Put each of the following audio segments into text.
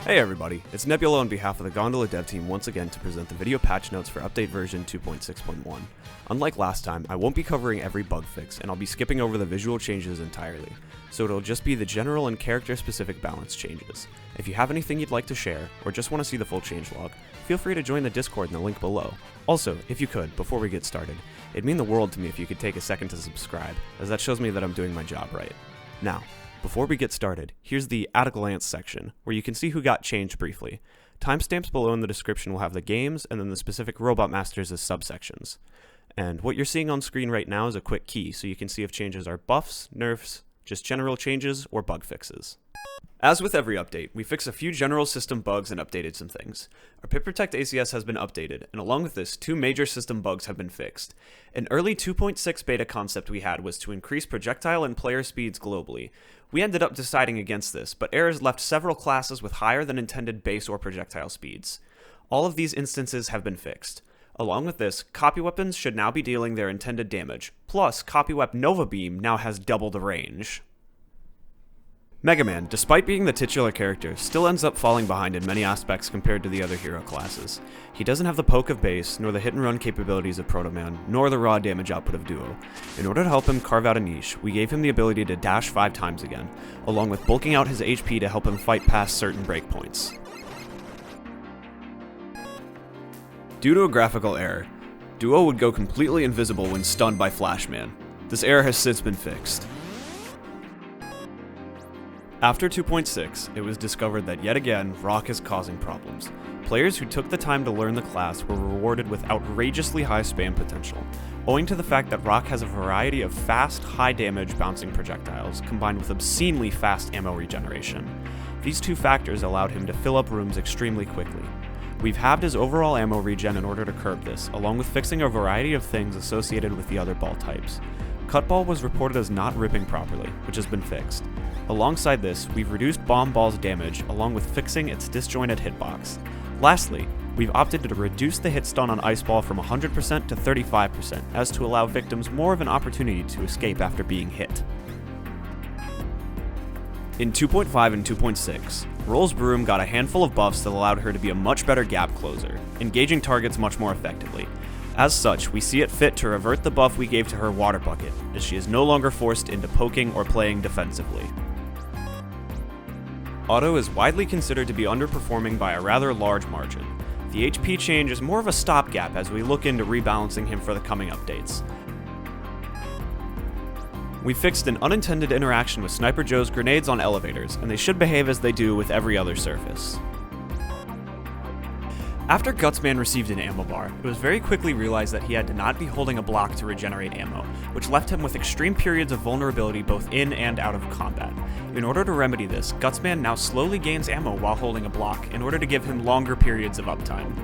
Hey everybody, it's Nebula on behalf of the Gondola dev team once again to present the video patch notes for update version 2.6.1. Unlike last time, I won't be covering every bug fix, and I'll be skipping over the visual changes entirely, so it'll just be the general and character-specific balance changes. If you have anything you'd like to share, or just want to see the full changelog, feel free to join the Discord in the link below. Also, if you could, before we get started, it'd mean the world to me if you could take a second to subscribe, as that shows me that I'm doing my job right. Now, before we get started, here's the at a glance section, where you can see who got changed briefly. Timestamps below in the description will have the games, and then the specific robot masters as subsections. And what you're seeing on screen right now is a quick key, so you can see if changes are buffs, nerfs, just general changes, or bug fixes. As with every update, we fixed a few general system bugs and updated some things. Our Pit Protect ACS has been updated, and along with this, two major system bugs have been fixed. An early 2.6 beta concept we had was to increase projectile and player speeds globally. We ended up deciding against this, but errors left several classes with higher than intended base or projectile speeds. All of these instances have been fixed. Along with this, copy weapons should now be dealing their intended damage, plus Copy Wep Nova Beam now has double the range. Mega Man, despite being the titular character, still ends up falling behind in many aspects compared to the other hero classes. He doesn't have the poke of base, nor the hit and run capabilities of Proto Man, nor the raw damage output of Duo. In order to help him carve out a niche, we gave him the ability to dash 5 times again, along with bulking out his HP to help him fight past certain breakpoints. Due to a graphical error, Duo would go completely invisible when stunned by Flash Man. This error has since been fixed. After 2.6, it was discovered that yet again, Rock is causing problems. Players who took the time to learn the class were rewarded with outrageously high spam potential, owing to the fact that Rock has a variety of fast, high-damage bouncing projectiles, combined with obscenely fast ammo regeneration. These two factors allowed him to fill up rooms extremely quickly. We've halved his overall ammo regen in order to curb this, along with fixing a variety of things associated with the other ball types. Cutball was reported as not ripping properly, which has been fixed. Alongside this, we've reduced Bomb Ball's damage, along with fixing its disjointed hitbox. Lastly, we've opted to reduce the hit stun on Ice Ball from 100% to 35%, as to allow victims more of an opportunity to escape after being hit. In 2.5 and 2.6, Roll's Broom got a handful of buffs that allowed her to be a much better gap closer, engaging targets much more effectively. As such, we see it fit to revert the buff we gave to her Water Bucket, as she is no longer forced into poking or playing defensively. Auto is widely considered to be underperforming by a rather large margin. The HP change is more of a stopgap as we look into rebalancing him for the coming updates. We fixed an unintended interaction with Sniper Joe's grenades on elevators, and they should behave as they do with every other surface. After Gutsman received an ammo bar, it was very quickly realized that he had to not be holding a block to regenerate ammo, which left him with extreme periods of vulnerability both in and out of combat. In order to remedy this, Gutsman now slowly gains ammo while holding a block, in order to give him longer periods of uptime.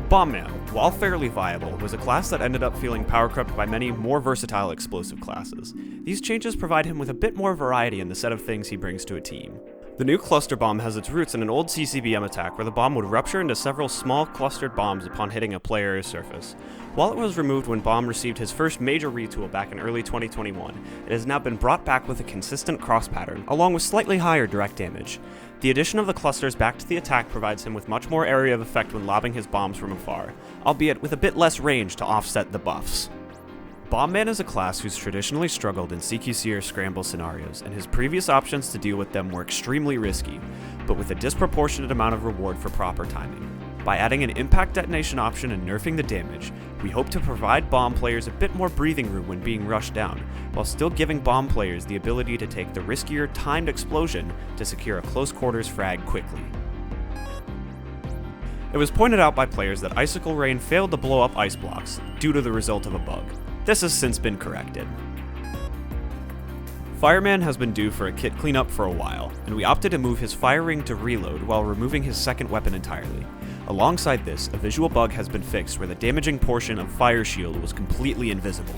Bomb Man, while fairly viable, was a class that ended up feeling power crept by many more versatile explosive classes. These changes provide him with a bit more variety in the set of things he brings to a team. The new Cluster Bomb has its roots in an old CCBM attack where the bomb would rupture into several small clustered bombs upon hitting a player or surface. While it was removed when Bomb received his first major retool back in early 2021, it has now been brought back with a consistent cross pattern, along with slightly higher direct damage. The addition of the clusters back to the attack provides him with much more area of effect when lobbing his bombs from afar, albeit with a bit less range to offset the buffs. Bomb Man is a class who's traditionally struggled in CQC or scramble scenarios, and his previous options to deal with them were extremely risky, but with a disproportionate amount of reward for proper timing. By adding an impact detonation option and nerfing the damage, we hope to provide bomb players a bit more breathing room when being rushed down, while still giving bomb players the ability to take the riskier timed explosion to secure a close quarters frag quickly. It was pointed out by players that Icicle Rain failed to blow up ice blocks due to the result of a bug. This has since been corrected. Fireman has been due for a kit cleanup for a while, and we opted to move his fire ring to reload while removing his second weapon entirely. Alongside this, a visual bug has been fixed where the damaging portion of Fire Shield was completely invisible.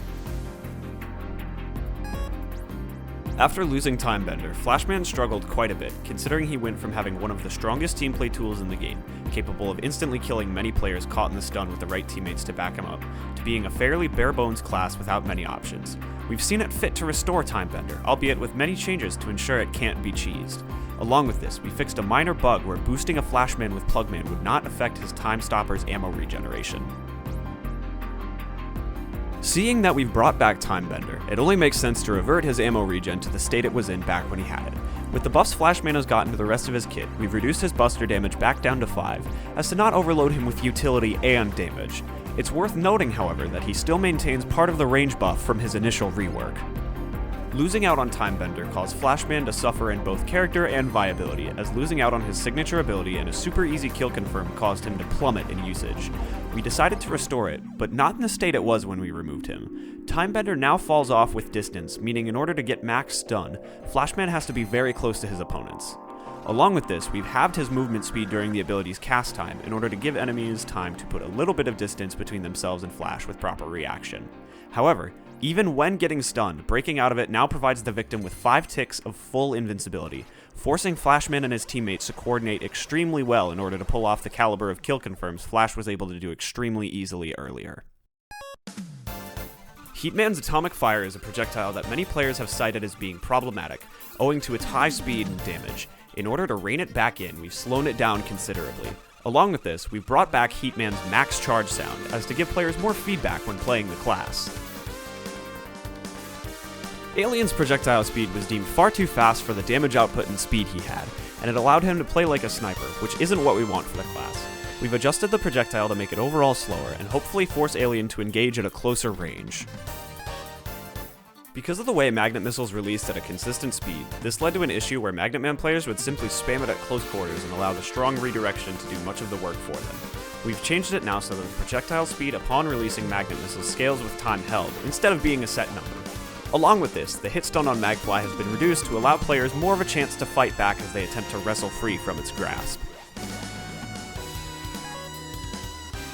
After losing Timebender, Flashman struggled quite a bit, considering he went from having one of the strongest teamplay tools in the game, capable of instantly killing many players caught in the stun with the right teammates to back him up, to being a fairly bare-bones class without many options. We've seen it fit to restore Timebender, albeit with many changes to ensure it can't be cheesed. Along with this, we fixed a minor bug where boosting a Flashman with Plugman would not affect his Time Stopper's ammo regeneration. Seeing that we've brought back Timebender, it only makes sense to revert his ammo regen to the state it was in back when he had it. With the buffs Flashman has gotten to the rest of his kit, we've reduced his buster damage back down to 5, as to not overload him with utility and damage. It's worth noting, however, that he still maintains part of the range buff from his initial rework. Losing out on Timebender caused Flashman to suffer in both character and viability, as losing out on his signature ability and a super easy kill confirm caused him to plummet in usage. We decided to restore it, but not in the state it was when we removed him. Timebender now falls off with distance, meaning in order to get max stun, Flashman has to be very close to his opponents. Along with this, we've halved his movement speed during the ability's cast time in order to give enemies time to put a little bit of distance between themselves and Flash with proper reaction. However, even when getting stunned, breaking out of it now provides the victim with 5 ticks of full invincibility, forcing Flashman and his teammates to coordinate extremely well in order to pull off the caliber of kill confirms Flash was able to do extremely easily earlier. Heatman's Atomic Fire is a projectile that many players have cited as being problematic, owing to its high speed and damage. In order to rein it back in, we've slowed it down considerably. Along with this, we've brought back Heatman's Max Charge sound, as to give players more feedback when playing the class. Alien's projectile speed was deemed far too fast for the damage output and speed he had, and it allowed him to play like a sniper, which isn't what we want for the class. We've adjusted the projectile to make it overall slower, and hopefully force Alien to engage at a closer range. Because of the way Magnet Missiles released at a consistent speed, this led to an issue where Magnet Man players would simply spam it at close quarters and allow the strong redirection to do much of the work for them. We've changed it now so that the projectile speed upon releasing Magnet Missiles scales with time held, instead of being a set number. Along with this, the hit stun on Magfly has been reduced to allow players more of a chance to fight back as they attempt to wrestle free from its grasp.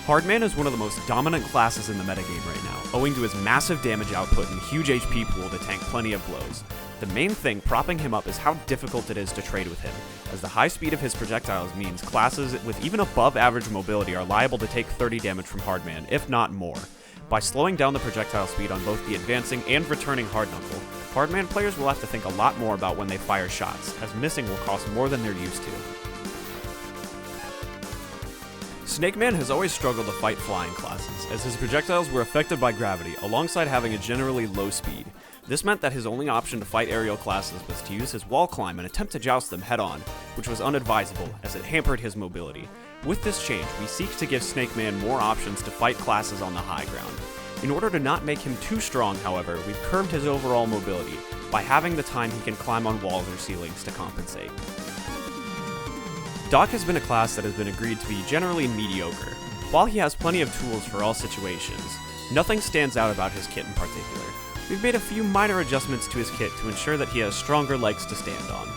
Hardman is one of the most dominant classes in the metagame right now, owing to his massive damage output and huge HP pool to tank plenty of blows. The main thing propping him up is how difficult it is to trade with him, as the high speed of his projectiles means classes with even above average mobility are liable to take 30 damage from Hardman, if not more. By slowing down the projectile speed on both the advancing and returning Hard Knuckle, Hardman players will have to think a lot more about when they fire shots, as missing will cost more than they're used to. Snake Man has always struggled to fight flying classes, as his projectiles were affected by gravity alongside having a generally low speed. This meant that his only option to fight aerial classes was to use his wall climb and attempt to joust them head-on, which was unadvisable as it hampered his mobility. With this change, we seek to give Snake Man more options to fight classes on the high ground. In order to not make him too strong, however, we've curbed his overall mobility by having the time he can climb on walls or ceilings to compensate. Doc has been a class that has been agreed to be generally mediocre. While he has plenty of tools for all situations, nothing stands out about his kit in particular. We've made a few minor adjustments to his kit to ensure that he has stronger legs to stand on.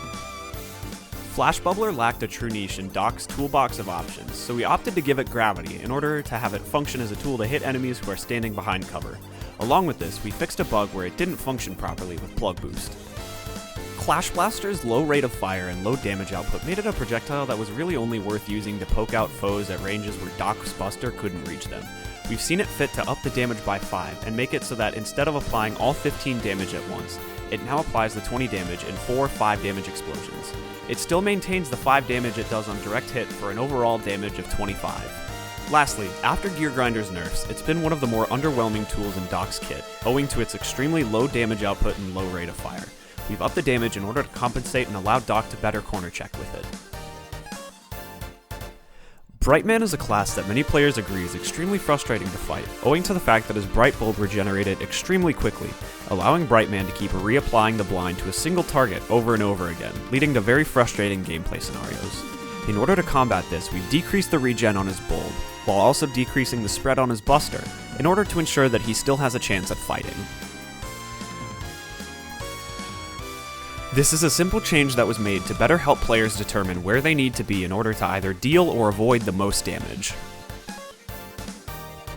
Flash Bubbler lacked a true niche in Doc's toolbox of options, so we opted to give it gravity in order to have it function as a tool to hit enemies who are standing behind cover. Along with this, we fixed a bug where it didn't function properly with Plug Boost. Clash Blaster's low rate of fire and low damage output made it a projectile that was really only worth using to poke out foes at ranges where Doc's Buster couldn't reach them. We've seen it fit to up the damage by 5 and make it so that instead of applying all 15 damage at once, it now applies the 20 damage in 4 5 damage explosions. It still maintains the 5 damage it does on direct hit for an overall damage of 25. Lastly, after Gear Grinder's nerfs, it's been one of the more underwhelming tools in Doc's kit, owing to its extremely low damage output and low rate of fire. We've upped the damage in order to compensate and allow Doc to better corner check with it. Brightman is a class that many players agree is extremely frustrating to fight, owing to the fact that his Bright Bulb regenerated extremely quickly, allowing Brightman to keep reapplying the blind to a single target over and over again, leading to very frustrating gameplay scenarios. In order to combat this, we've decreased the regen on his bulb, while also decreasing the spread on his Buster, in order to ensure that he still has a chance at fighting. This is a simple change that was made to better help players determine where they need to be in order to either deal or avoid the most damage.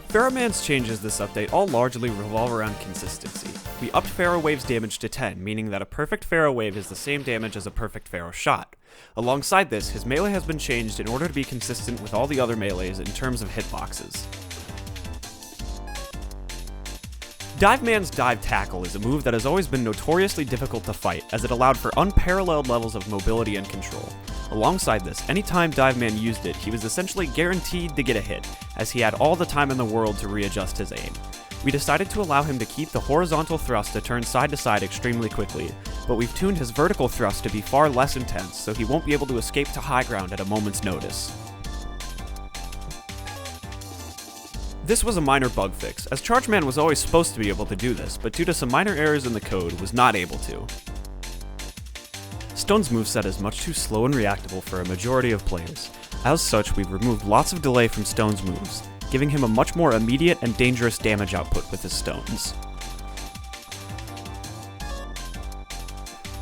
Pharaoh Man's changes this update all largely revolve around consistency. we upped Pharaoh Wave's damage to 10, meaning that a perfect Pharaoh Wave is the same damage as a perfect Pharaoh shot. Alongside this, his melee has been changed in order to be consistent with all the other melees in terms of hitboxes. Dive Man's Dive Tackle is a move that has always been notoriously difficult to fight, as it allowed for unparalleled levels of mobility and control. Alongside this, anytime Dive Man used it, he was essentially guaranteed to get a hit, as he had all the time in the world to readjust his aim. We decided to allow him to keep the horizontal thrust to turn side to side extremely quickly, but we've tuned his vertical thrust to be far less intense, so he won't be able to escape to high ground at a moment's notice. This was a minor bug fix, as Charge Man was always supposed to be able to do this, but due to some minor errors in the code, was not able to. Stone's moveset is much too slow and reactable for a majority of players. As such, we've removed lots of delay from Stone's moves, giving him a much more immediate and dangerous damage output with his stones.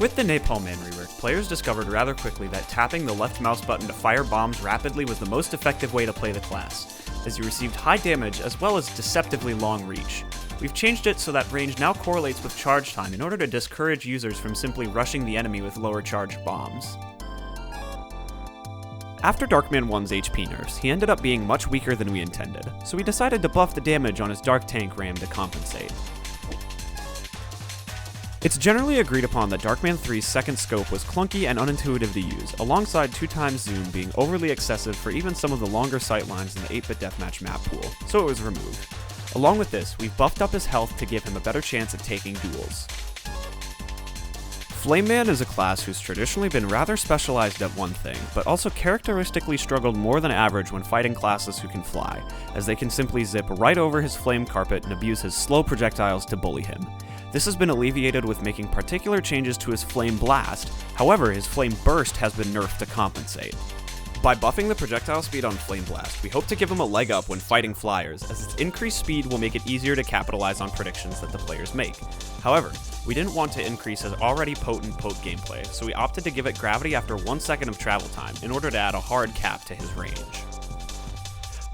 With the Napalm Man rework, players discovered rather quickly that tapping the left mouse button to fire bombs rapidly was the most effective way to play the class, as you received high damage as well as deceptively long reach. We've changed it so that range now correlates with charge time in order to discourage users from simply rushing the enemy with lower charged bombs. After Darkman 1's HP nerfs, he ended up being much weaker than we intended, so we decided to buff the damage on his Dark Tank Ram to compensate. It's generally agreed upon that Darkman 3's second scope was clunky and unintuitive to use, alongside 2x zoom being overly excessive for even some of the longer sightlines in the 8-bit deathmatch map pool, so it was removed. Along with this, we've buffed up his health to give him a better chance at taking duels. Flame Man is a class who's traditionally been rather specialized at one thing, but also characteristically struggled more than average when fighting classes who can fly, as they can simply zip right over his flame carpet and abuse his slow projectiles to bully him. This has been alleviated with making particular changes to his Flame Blast, however his Flame Burst has been nerfed to compensate. By buffing the projectile speed on Flame Blast, we hope to give him a leg up when fighting flyers, as its increased speed will make it easier to capitalize on predictions that the players make. However, we didn't want to increase his already potent poke gameplay, so we opted to give it gravity after 1 second of travel time in order to add a hard cap to his range.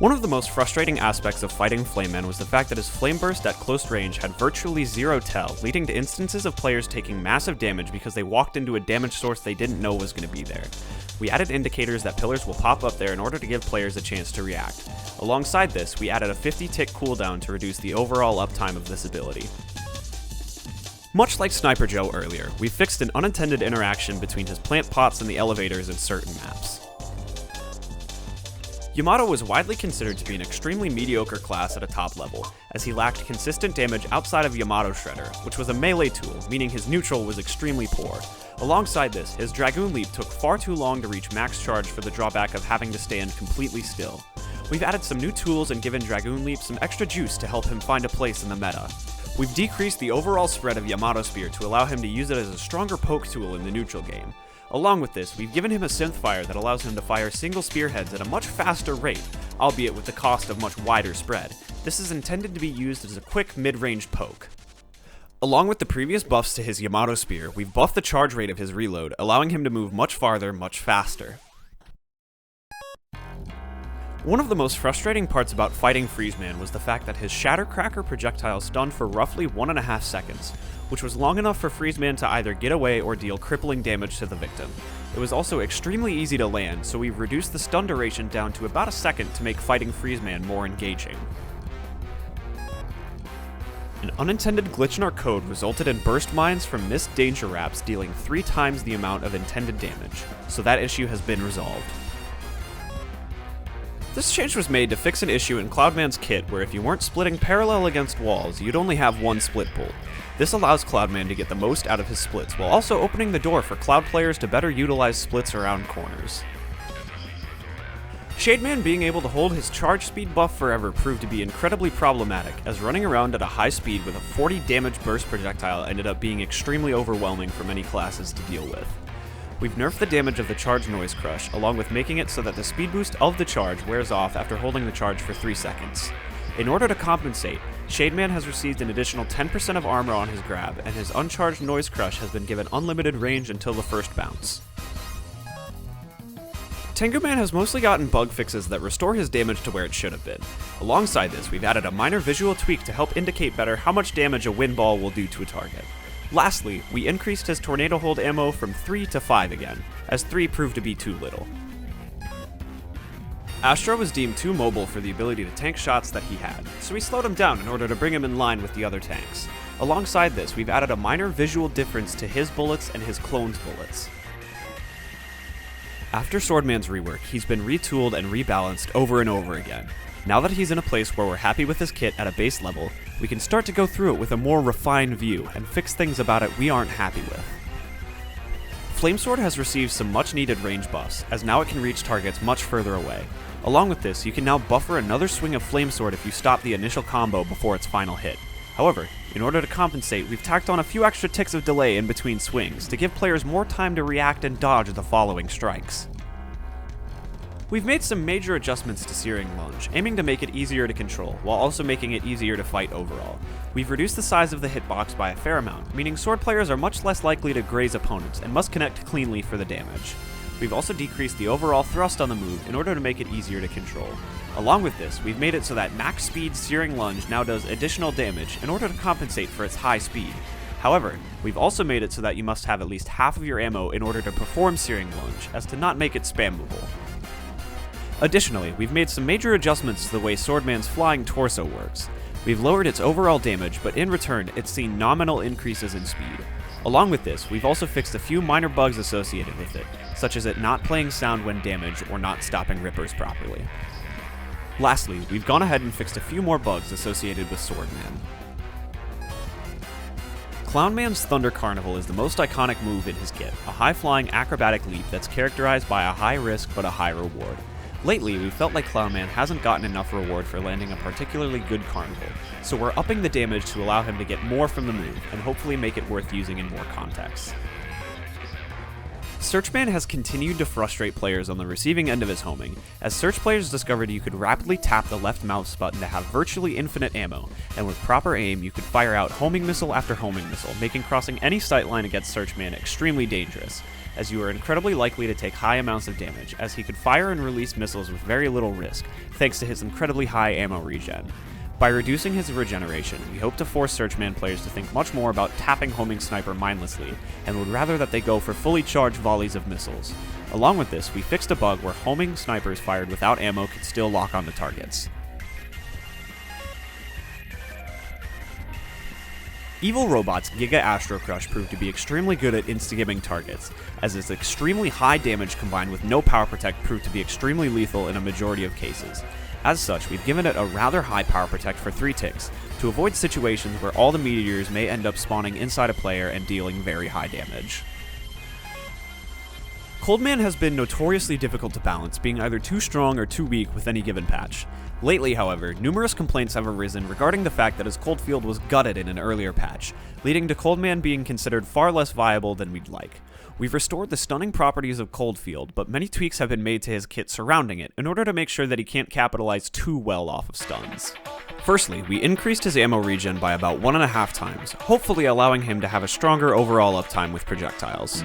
One of the most frustrating aspects of fighting Flame Man was the fact that his Flame Burst at close range had virtually zero tell, leading to instances of players taking massive damage because they walked into a damage source they didn't know was going to be there. We added indicators that pillars will pop up there in order to give players a chance to react. Alongside this, we added a 50-tick cooldown to reduce the overall uptime of this ability. Much like Sniper Joe earlier, we fixed an unintended interaction between his plant pots and the elevators in certain maps. Yamato was widely considered to be an extremely mediocre class at a top level, as he lacked consistent damage outside of Yamato Shredder, which was a melee tool, meaning his neutral was extremely poor. Alongside this, his Dragoon Leap took far too long to reach max charge for the drawback of having to stand completely still. We've added some new tools and given Dragoon Leap some extra juice to help him find a place in the meta. We've decreased the overall spread of Yamato Spear to allow him to use it as a stronger poke tool in the neutral game. Along with this, we've given him a synth-fire that allows him to fire single spearheads at a much faster rate, albeit with the cost of much wider spread. This is intended to be used as a quick mid-range poke. Along with the previous buffs to his Yamato Spear, we've buffed the charge rate of his reload, allowing him to move much farther, much faster. One of the most frustrating parts about fighting Freeze Man was the fact that his Shattercracker projectile stunned for roughly 1.5 seconds, which was long enough for Freeze Man to either get away or deal crippling damage to the victim. It was also extremely easy to land, so we've reduced the stun duration down to about a second to make fighting Freeze Man more engaging. An unintended glitch in our code resulted in burst mines from missed danger wraps dealing 3 times the amount of intended damage, so that issue has been resolved. This change was made to fix an issue in Cloudman's kit where if you weren't splitting parallel against walls, you'd only have one split bolt. This allows Cloudman to get the most out of his splits, while also opening the door for Cloud players to better utilize splits around corners. Shademan being able to hold his charge speed buff forever proved to be incredibly problematic, as running around at a high speed with a 40 damage burst projectile ended up being extremely overwhelming for many classes to deal with. We've nerfed the damage of the charge noise crush, along with making it so that the speed boost of the charge wears off after holding the charge for 3 seconds. In order to compensate, Shademan has received an additional 10% of armor on his grab, and his uncharged noise crush has been given unlimited range until the first bounce. Tengu Man has mostly gotten bug fixes that restore his damage to where it should have been. Alongside this, we've added a minor visual tweak to help indicate better how much damage a wind ball will do to a target. Lastly, we increased his tornado hold ammo from 3 to 5 again, as 3 proved to be too little. Astro was deemed too mobile for the ability to tank shots that he had, so we slowed him down in order to bring him in line with the other tanks. Alongside this, we've added a minor visual difference to his bullets and his clone's bullets. After Swordman's rework, he's been retooled and rebalanced over and over again. Now that he's in a place where we're happy with his kit at a base level, we can start to go through it with a more refined view and fix things about it we aren't happy with. Flamesword has received some much needed range buffs, as now it can reach targets much further away. Along with this, you can now buffer another swing of Flamesword if you stop the initial combo before its final hit. However, in order to compensate, we've tacked on a few extra ticks of delay in between swings to give players more time to react and dodge the following strikes. We've made some major adjustments to Searing Lunge, aiming to make it easier to control, while also making it easier to fight overall. We've reduced the size of the hitbox by a fair amount, meaning sword players are much less likely to graze opponents and must connect cleanly for the damage. We've also decreased the overall thrust on the move in order to make it easier to control. Along with this, we've made it so that max speed Searing Lunge now does additional damage in order to compensate for its high speed. However, we've also made it so that you must have at least half of your ammo in order to perform Searing Lunge, as to not make it spammable. Additionally, we've made some major adjustments to the way Swordman's flying torso works. We've lowered its overall damage, but in return, it's seen nominal increases in speed. Along with this, we've also fixed a few minor bugs associated with it, such as it not playing sound when damaged or not stopping rippers properly. Lastly, we've gone ahead and fixed a few more bugs associated with Swordman. Clownman's Thunder Carnival is the most iconic move in his kit, a high-flying acrobatic leap that's characterized by a high risk but a high reward. Lately, we felt like Clownman hasn't gotten enough reward for landing a particularly good carnival, so we're upping the damage to allow him to get more from the move, and hopefully make it worth using in more contexts. Searchman has continued to frustrate players on the receiving end of his homing, as search players discovered you could rapidly tap the left mouse button to have virtually infinite ammo, and with proper aim you could fire out homing missile after homing missile, making crossing any sight line against Searchman extremely dangerous, as you are incredibly likely to take high amounts of damage, as he could fire and release missiles with very little risk, thanks to his incredibly high ammo regen. By reducing his regeneration, we hope to force Searchman players to think much more about tapping homing sniper mindlessly, and would rather that they go for fully charged volleys of missiles. Along with this, we fixed a bug where homing snipers fired without ammo could still lock onto targets. Evil Robot's Giga Astro Crush proved to be extremely good at insta-gimming targets, as its extremely high damage combined with no power protect proved to be extremely lethal in a majority of cases. As such, we've given it a rather high power protect for 3 ticks, to avoid situations where all the meteors may end up spawning inside a player and dealing very high damage. Coldman has been notoriously difficult to balance, being either too strong or too weak with any given patch. Lately, however, numerous complaints have arisen regarding the fact that his cold field was gutted in an earlier patch, leading to Coldman being considered far less viable than we'd like. We've restored the stunning properties of Cold Field, but many tweaks have been made to his kit surrounding it in order to make sure that he can't capitalize too well off of stuns. Firstly, we increased his ammo regen by about 1.5 times, hopefully allowing him to have a stronger overall uptime with projectiles.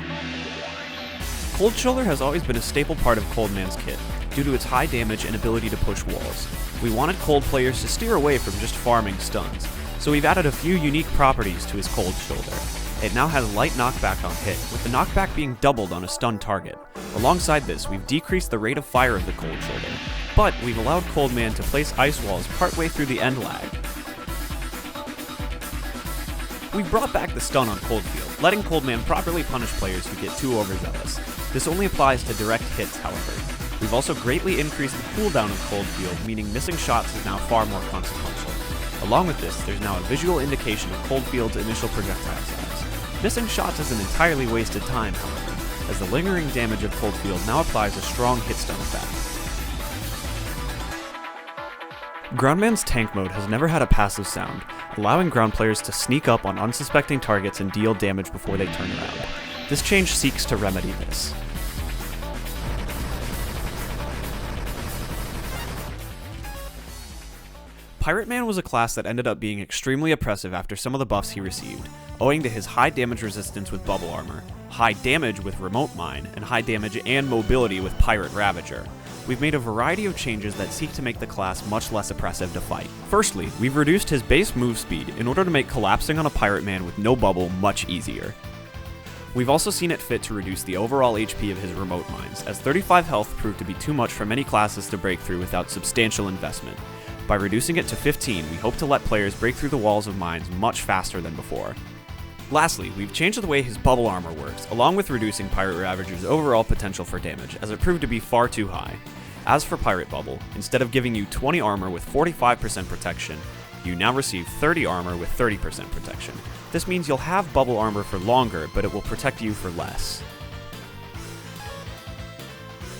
Cold Shoulder has always been a staple part of Coldman's kit, due to its high damage and ability to push walls. We wanted Cold players to steer away from just farming stuns, so we've added a few unique properties to his Cold Shoulder. It now has light knockback on hit, with the knockback being doubled on a stun target. Alongside this, we've decreased the rate of fire of the Cold Shoulder, but we've allowed Coldman to place ice walls partway through the end lag. We brought back the stun on Cold Field, letting Coldman properly punish players who get too overzealous. This only applies to direct hits, however. We've also greatly increased the cooldown of Cold Field, meaning missing shots is now far more consequential. Along with this, there's now a visual indication of Cold Field's initial projectile size. Missing shots isn't entirely wasted time, however, as the lingering damage of Cold Field now applies a strong hit stun effect. Groundman's tank mode has never had a passive sound, allowing ground players to sneak up on unsuspecting targets and deal damage before they turn around. This change seeks to remedy this. Pirate Man was a class that ended up being extremely oppressive after some of the buffs he received. owing to his high damage resistance with Bubble Armor, high damage with Remote Mine, and high damage and mobility with Pirate Ravager. We've made a variety of changes that seek to make the class much less oppressive to fight. Firstly, we've reduced his base move speed in order to make collapsing on a Pirate Man with no bubble much easier. We've also seen it fit to reduce the overall HP of his Remote Mines, as 35 health proved to be too much for many classes to break through without substantial investment. By reducing it to 15, we hope to let players break through the walls of mines much faster than before. Lastly, we've changed the way his Bubble Armor works, along with reducing Pirate Ravager's overall potential for damage, as it proved to be far too high. As for Pirate Bubble, instead of giving you 20 armor with 45% protection, you now receive 30 armor with 30% protection. This means you'll have Bubble Armor for longer, but it will protect you for less.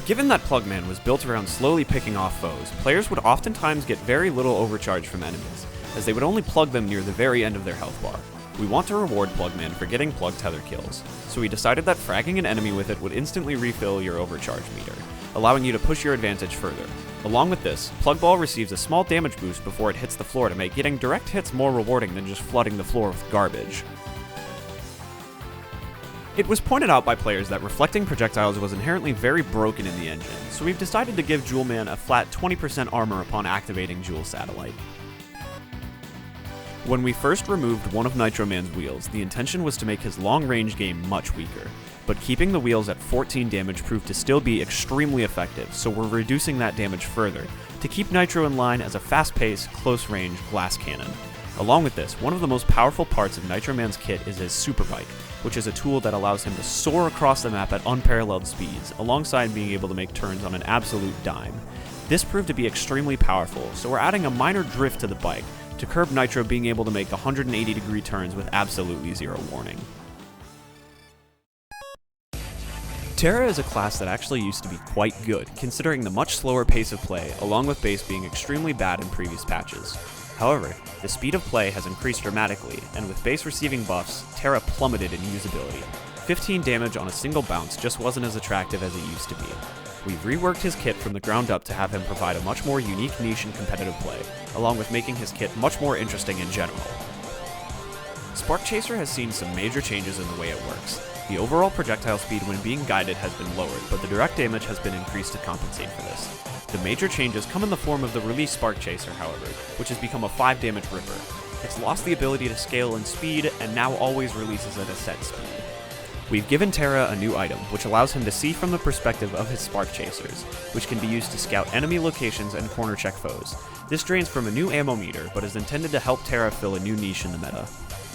Given that Plugman was built around slowly picking off foes, players would oftentimes get very little overcharge from enemies, as they would only plug them near the very end of their health bar. We want to reward Plugman for getting plug tether kills, so we decided that fragging an enemy with it would instantly refill your overcharge meter, allowing you to push your advantage further. Along with this, Plug Ball receives a small damage boost before it hits the floor to make getting direct hits more rewarding than just flooding the floor with garbage. It was pointed out by players that reflecting projectiles was inherently very broken in the engine, so we've decided to give Jewel Man a flat 20% armor upon activating Jewel Satellite. When we first removed one of Nitro Man's wheels, the intention was to make his long-range game much weaker, but keeping the wheels at 14 damage proved to still be extremely effective, so we're reducing that damage further, to keep Nitro in line as a fast-paced, close-range glass cannon. Along with this, one of the most powerful parts of Nitro Man's kit is his Super Bike, which is a tool that allows him to soar across the map at unparalleled speeds, alongside being able to make turns on an absolute dime. This proved to be extremely powerful, so we're adding a minor drift to the bike, to curb Nitro being able to make 180-degree turns with absolutely zero warning. Terra is a class that actually used to be quite good, considering the much slower pace of play, along with base being extremely bad in previous patches. However, the speed of play has increased dramatically, and with base receiving buffs, Terra plummeted in usability. 15 damage on a single bounce just wasn't as attractive as it used to be. We've reworked his kit from the ground up to have him provide a much more unique niche in competitive play, along with making his kit much more interesting in general. Spark Chaser has seen some major changes in the way it works. The overall projectile speed when being guided has been lowered, but the direct damage has been increased to compensate for this. The major changes come in the form of the release Spark Chaser, however, which has become a 5 damage ripper. It's lost the ability to scale in speed, and now always releases at a set speed. We've given Terra a new item, which allows him to see from the perspective of his Spark Chasers, which can be used to scout enemy locations and corner check foes. This drains from a new ammo meter, but is intended to help Terra fill a new niche in the meta.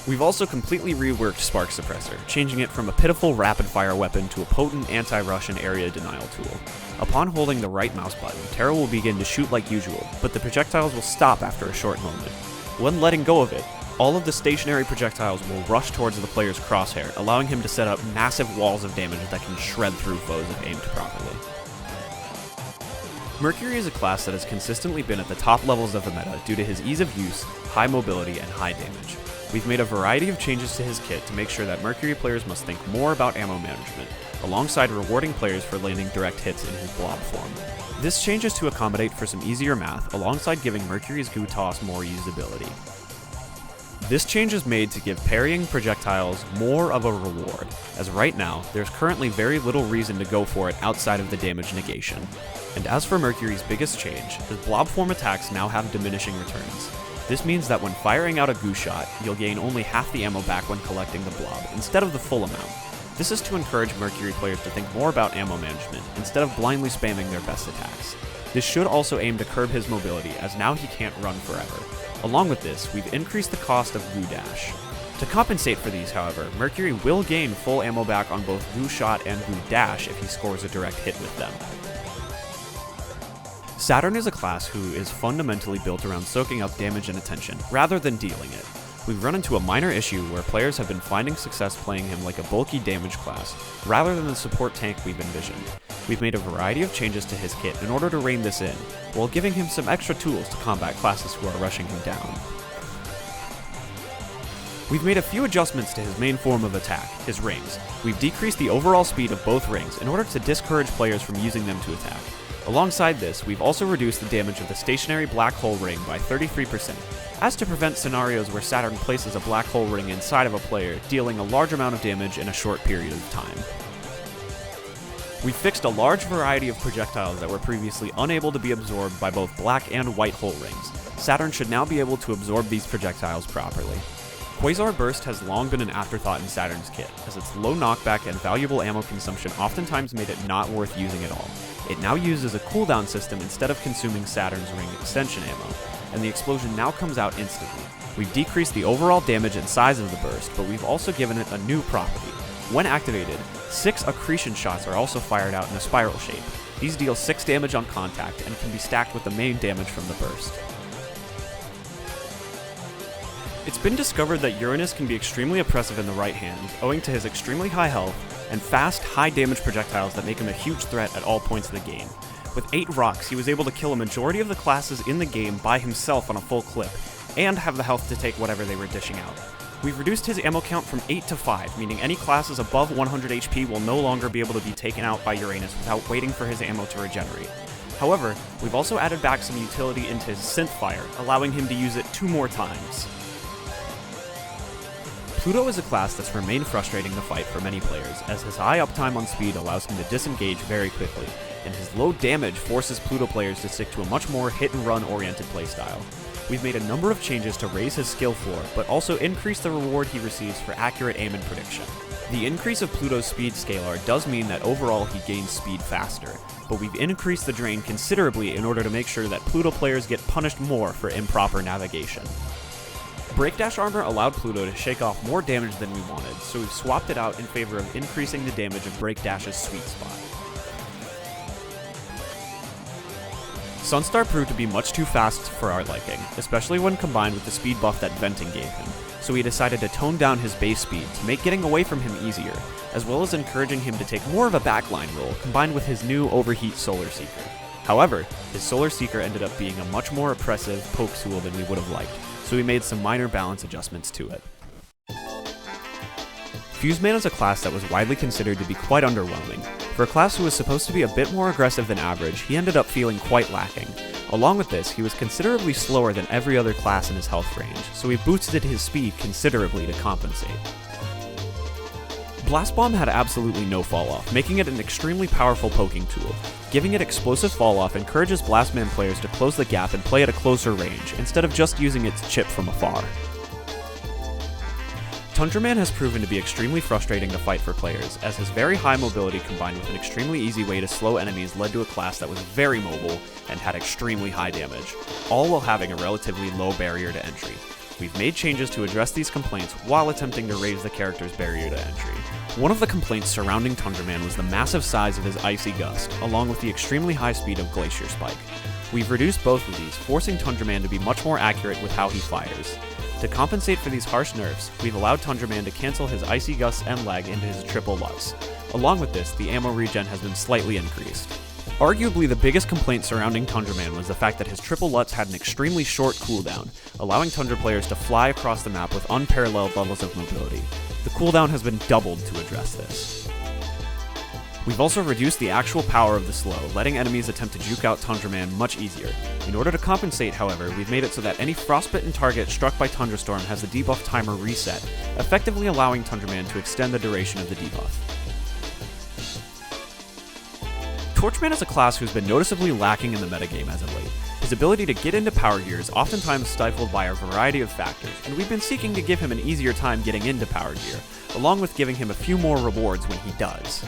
We've also completely reworked Spark Suppressor, changing it from a pitiful rapid-fire weapon to a potent anti-rush and area denial tool. Upon holding the right mouse button, Terra will begin to shoot like usual, but the projectiles will stop after a short moment. When letting go of it, all of the stationary projectiles will rush towards the player's crosshair, allowing him to set up massive walls of damage that can shred through foes if aimed properly. Mercury is a class that has consistently been at the top levels of the meta due to his ease of use, high mobility, and high damage. We've made a variety of changes to his kit to make sure that Mercury players must think more about ammo management, alongside rewarding players for landing direct hits in his blob form. This change is to accommodate for some easier math, alongside giving Mercury's goo toss more usability. This change is made to give parrying projectiles more of a reward, as right now, there's currently very little reason to go for it outside of the damage negation. And as for Mercury's biggest change, his blob form attacks now have diminishing returns. This means that when firing out a goo shot, you'll gain only half the ammo back when collecting the blob, instead of the full amount. This is to encourage Mercury players to think more about ammo management, instead of blindly spamming their best attacks. This should also aim to curb his mobility, as now he can't run forever. Along with this, we've increased the cost of Goo Dash. To compensate for these, however, Mercury will gain full ammo back on both Goo Shot and Goo Dash if he scores a direct hit with them. Saturn is a class who is fundamentally built around soaking up damage and attention, rather than dealing it. We've run into a minor issue where players have been finding success playing him like a bulky damage class, rather than the support tank we've envisioned. We've made a variety of changes to his kit in order to rein this in, while giving him some extra tools to combat classes who are rushing him down. We've made a few adjustments to his main form of attack, his rings. We've decreased the overall speed of both rings in order to discourage players from using them to attack. Alongside this, we've also reduced the damage of the stationary black hole ring by 33%, as to prevent scenarios where Saturn places a black hole ring inside of a player, dealing a large amount of damage in a short period of time. We fixed a large variety of projectiles that were previously unable to be absorbed by both black and white hole rings. Saturn should now be able to absorb these projectiles properly. Quasar Burst has long been an afterthought in Saturn's kit, as its low knockback and valuable ammo consumption oftentimes made it not worth using at all. It now uses a cooldown system instead of consuming Saturn's ring extension ammo, and the explosion now comes out instantly. We've decreased the overall damage and size of the burst, but we've also given it a new property. When activated, 6 accretion shots are also fired out in a spiral shape. These deal 6 damage on contact and can be stacked with the main damage from the burst. It's been discovered that Uranus can be extremely oppressive in the right hand, owing to his extremely high health and fast, high-damage projectiles that make him a huge threat at all points of the game. With 8 rocks, he was able to kill a majority of the classes in the game by himself on a full clip, and have the health to take whatever they were dishing out. We've reduced his ammo count from 8 to 5, meaning any classes above 100 HP will no longer be able to be taken out by Uranus without waiting for his ammo to regenerate. However, we've also added back some utility into his Synthfire, allowing him to use it 2 more times. Pluto is a class that's remained frustrating to fight for many players, as his high uptime on speed allows him to disengage very quickly, and his low damage forces Pluto players to stick to a much more hit-and-run oriented playstyle. We've made a number of changes to raise his skill floor, but also increase the reward he receives for accurate aim and prediction. The increase of Pluto's speed scalar does mean that overall he gains speed faster, but we've increased the drain considerably in order to make sure that Pluto players get punished more for improper navigation. Breakdash armor allowed Pluto to shake off more damage than we wanted, so we've swapped it out in favor of increasing the damage of Breakdash's sweet spot. Sunstar proved to be much too fast for our liking, especially when combined with the speed buff that Venting gave him, so we decided to tone down his base speed to make getting away from him easier, as well as encouraging him to take more of a backline role combined with his new Overheat Solar Seeker. However, his Solar Seeker ended up being a much more oppressive poke tool than we would have liked, so we made some minor balance adjustments to it. Fuse Man is a class that was widely considered to be quite underwhelming. For a class who was supposed to be a bit more aggressive than average, he ended up feeling quite lacking. Along with this, he was considerably slower than every other class in his health range, so we boosted his speed considerably to compensate. Blast Bomb had absolutely no falloff, making it an extremely powerful poking tool. Giving it explosive falloff encourages Blast Man players to close the gap and play at a closer range, instead of just using its chip from afar. Tundra Man has proven to be extremely frustrating to fight for players, as his very high mobility combined with an extremely easy way to slow enemies led to a class that was very mobile and had extremely high damage, all while having a relatively low barrier to entry. We've made changes to address these complaints while attempting to raise the character's barrier to entry. One of the complaints surrounding Tundra Man was the massive size of his Icy Gust, along with the extremely high speed of Glacier Spike. We've reduced both of these, forcing Tundra Man to be much more accurate with how he fires. To compensate for these harsh nerfs, we've allowed Tundra Man to cancel his Icy Gust and lag into his triple Lutz. Along with this, the ammo regen has been slightly increased. Arguably the biggest complaint surrounding Tundra Man was the fact that his triple Lutz had an extremely short cooldown, allowing Tundra players to fly across the map with unparalleled levels of mobility. The cooldown has been doubled to address this. We've also reduced the actual power of the slow, letting enemies attempt to juke out Tundra Man much easier. In order to compensate, however, we've made it so that any frostbitten target struck by Tundra Storm has the debuff timer reset, effectively allowing Tundra Man to extend the duration of the debuff. Torchman is a class who's been noticeably lacking in the metagame as of late. His ability to get into power gear is oftentimes stifled by a variety of factors, and we've been seeking to give him an easier time getting into power gear, along with giving him a few more rewards when he does.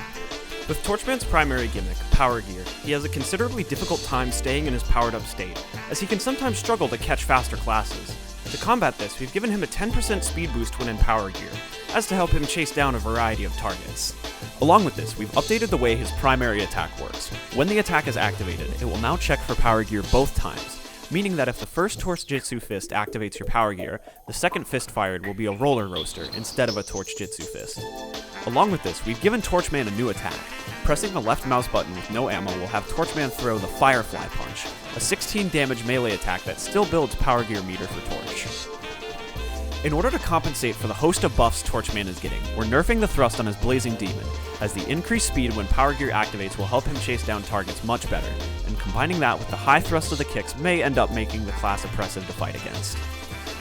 With Torchman's primary gimmick, Power Gear, he has a considerably difficult time staying in his powered up state, as he can sometimes struggle to catch faster classes. To combat this, we've given him a 10% speed boost when in Power Gear, as to help him chase down a variety of targets. Along with this, we've updated the way his primary attack works. When the attack is activated, it will now check for Power Gear both times, meaning that if the first Torch Jitsu Fist activates your Power Gear, the second fist fired will be a Roller Roaster instead of a Torch Jitsu Fist. Along with this, we've given Torchman a new attack. Pressing the left mouse button with no ammo will have Torchman throw the Firefly Punch, a 16 damage melee attack that still builds Power Gear meter for Torch. In order to compensate for the host of buffs Torch Man is getting, we're nerfing the thrust on his Blazing Demon, as the increased speed when Power Gear activates will help him chase down targets much better, and combining that with the high thrust of the kicks may end up making the class oppressive to fight against.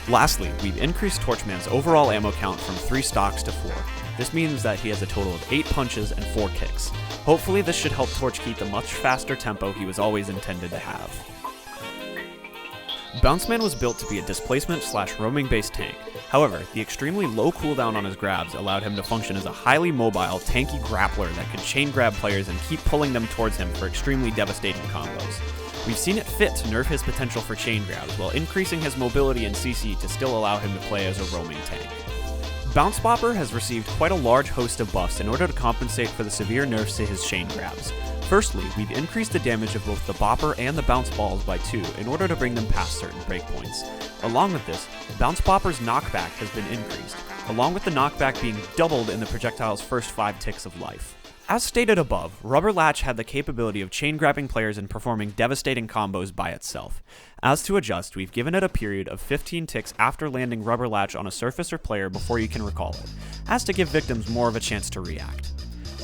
Lastly, we've increased Torch Man's overall ammo count from 3 stocks to 4. This means that he has a total of 8 punches and 4 kicks. Hopefully this should help Torch keep the much faster tempo he was always intended to have. Bounce Man was built to be a displacement/roaming based tank. However, the extremely low cooldown on his grabs allowed him to function as a highly mobile, tanky grappler that could chain grab players and keep pulling them towards him for extremely devastating combos. We've seen it fit to nerf his potential for chain grabs while increasing his mobility and CC to still allow him to play as a roaming tank. Bounce Bopper has received quite a large host of buffs in order to compensate for the severe nerfs to his chain grabs. Firstly, we've increased the damage of both the Bopper and the Bounce Balls by 2 in order to bring them past certain breakpoints. Along with this, Bounce Bopper's knockback has been increased, along with the knockback being doubled in the projectile's first 5 ticks of life. As stated above, Rubber Latch had the capability of chain grabbing players and performing devastating combos by itself. As to adjust, we've given it a period of 15 ticks after landing Rubber Latch on a surface or player before you can recall it, as to give victims more of a chance to react.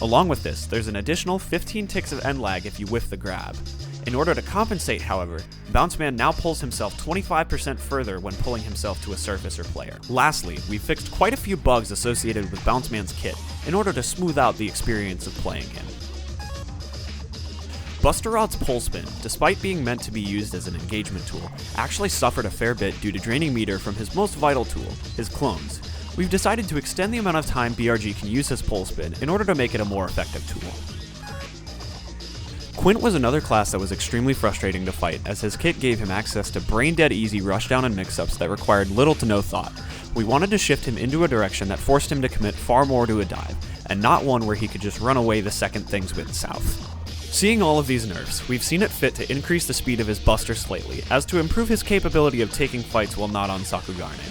Along with this, there's an additional 15 ticks of end lag if you whiff the grab. In order to compensate, however, Bounce Man now pulls himself 25% further when pulling himself to a surface or player. Lastly, we've fixed quite a few bugs associated with Bounce Man's kit in order to smooth out the experience of playing him. Buster Rod's Pole Spin, despite being meant to be used as an engagement tool, actually suffered a fair bit due to draining meter from his most vital tool, his clones. We've decided to extend the amount of time BRG can use his Pole Spin in order to make it a more effective tool. Quint was another class that was extremely frustrating to fight, as his kit gave him access to brain-dead easy rushdown and mix-ups that required little to no thought. We wanted to shift him into a direction that forced him to commit far more to a dive, and not one where he could just run away the second things went south. Seeing all of these nerfs, we've seen it fit to increase the speed of his buster slightly, as to improve his capability of taking fights while not on Sakugarne.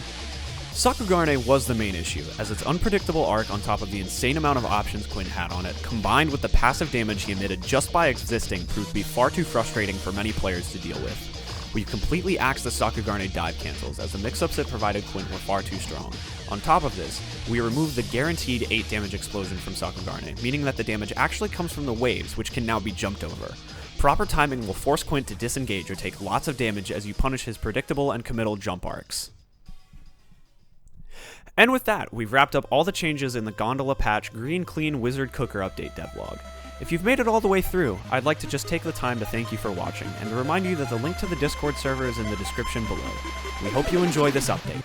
Sakugarne was the main issue, as its unpredictable arc on top of the insane amount of options Quint had on it, combined with the passive damage he emitted just by existing, proved to be far too frustrating for many players to deal with. We completely axed the Sakugarne dive cancels, as the mix-ups it provided Quint were far too strong. On top of this, we removed the guaranteed 8 damage explosion from Sakugarne, meaning that the damage actually comes from the waves, which can now be jumped over. Proper timing will force Quint to disengage or take lots of damage as you punish his predictable and committal jump arcs. And with that, we've wrapped up all the changes in the Gondola Patch Green Clean Wizard Cooker Update devlog. If you've made it all the way through, I'd like to just take the time to thank you for watching, and to remind you that the link to the Discord server is in the description below. We hope you enjoy this update.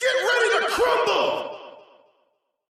Get ready to crumble!